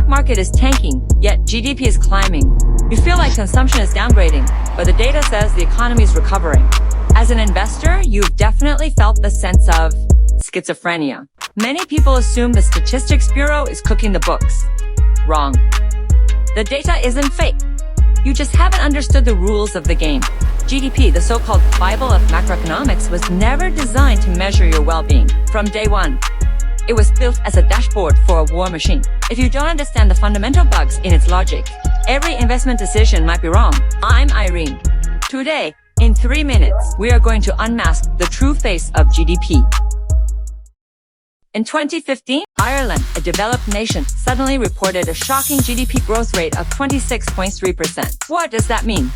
market is tanking, yet GDP is climbing. You feel like consumption is downgrading, but the data says the economy is recovering. As an investor, you've definitely felt the sense of schizophrenia. Many people assume the Statistics Bureau is cooking the books. Wrong. The data isn't fake. You just haven't understood the rules of the game. GDP, the so-called Bible of macroeconomics, was never designed to measure your well-being. From day one, it was built as a dashboard for a war machine. If you don't understand the fundamental bugs in its logic, every investment decision might be wrong. I'm Irene. Today, in 3 minutes, we are going to unmask the true face of GDP. In 2015, Ireland, a developed nation, suddenly reported a shocking GDP growth rate of 26.3%. What does that mean?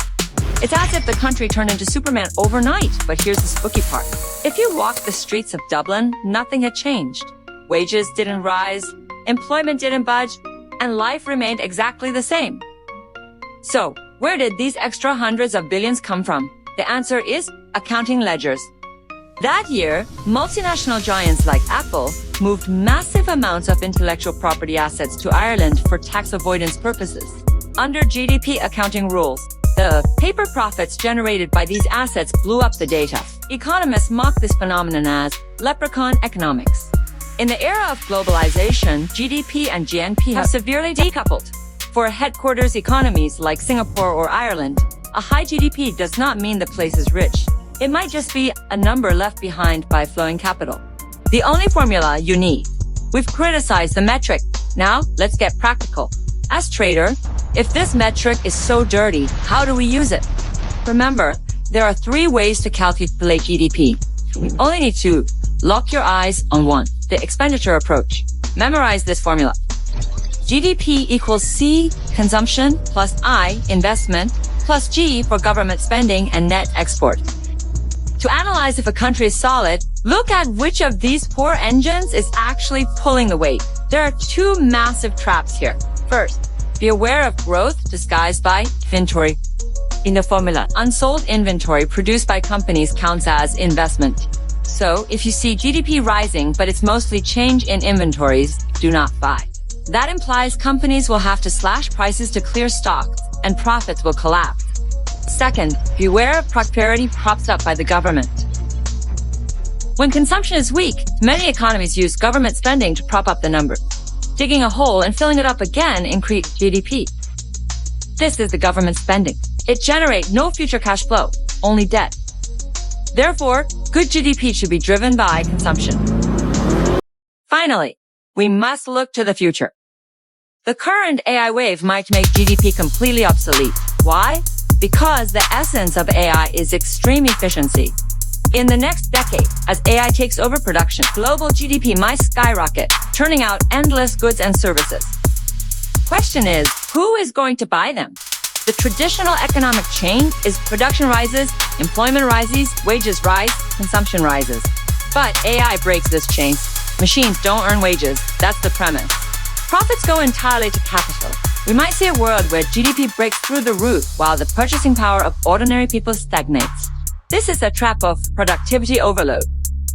It's as if the country turned into Superman overnight, but here's the spooky part. If you walked the streets of Dublin, nothing had changed. Wages didn't rise, employment didn't budge, and life remained exactly the same. So, where did these extra hundreds of billions come from? The answer is accounting ledgers. That year, multinational giants like Apple moved massive amounts of intellectual property assets to Ireland for tax avoidance purposes. Under GDP accounting rules, the paper profits generated by these assets blew up the data. Economists mock this phenomenon as Leprechaun Economics. In the era of globalization, GDP and GNP have severely decoupled. For headquarters economies like Singapore or Ireland, a high GDP does not mean the place is rich. It might just be a number left behind by flowing capital. The only formula you need. We've criticized the metric. Now, let's get practical. As trader, if this metric is so dirty, how do we use it? Remember, there are 3 ways to calculate GDP. We only need to lock your eyes on one, the expenditure approach. Memorize this formula. GDP equals C, consumption, plus I, investment, plus G for government spending and net export. To analyze if a country is solid, look at which of these 4 engines is actually pulling the weight. There are 2 massive traps here. First, be aware of growth disguised by inventory. In the formula, unsold inventory produced by companies counts as investment. So, if you see GDP rising but it's mostly change in inventories, do not buy. That implies companies will have to slash prices to clear stocks, and profits will collapse. Second, beware of prosperity propped up by the government. When consumption is weak, many economies use government spending to prop up the numbers. Digging a hole and filling it up again increase GDP. This is the government spending. It generates no future cash flow, only debt. Therefore, good GDP should be driven by consumption. Finally, we must look to the future. The current AI wave might make GDP completely obsolete. Why? Because the essence of AI is extreme efficiency. In the next decade, as AI takes over production, global GDP might skyrocket, turning out endless goods and services. Question is, who is going to buy them? The traditional economic chain is production rises, employment rises, wages rise, consumption rises. But AI breaks this chain. Machines don't earn wages. That's the premise. Profits go entirely to capital. We might see a world where GDP breaks through the roof while the purchasing power of ordinary people stagnates. This is a trap of productivity overload.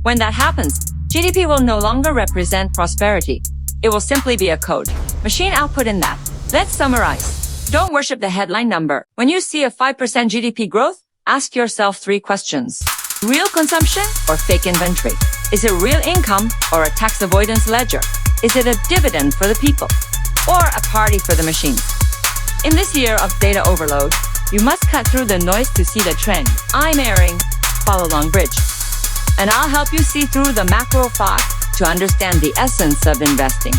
When that happens, GDP will no longer represent prosperity. It will simply be a code. Machine output in that. Let's summarize. Don't worship the headline number. When you see a 5% GDP growth, ask yourself 3 questions. Real consumption or fake inventory? Is it real income or a tax avoidance ledger? Is it a dividend for the people or a party for the machines? In this year of data overload, you must cut through the noise to see the trend. I'm Erin, follow along bridge. And I'll help you see through the macro fog to understand the essence of investing.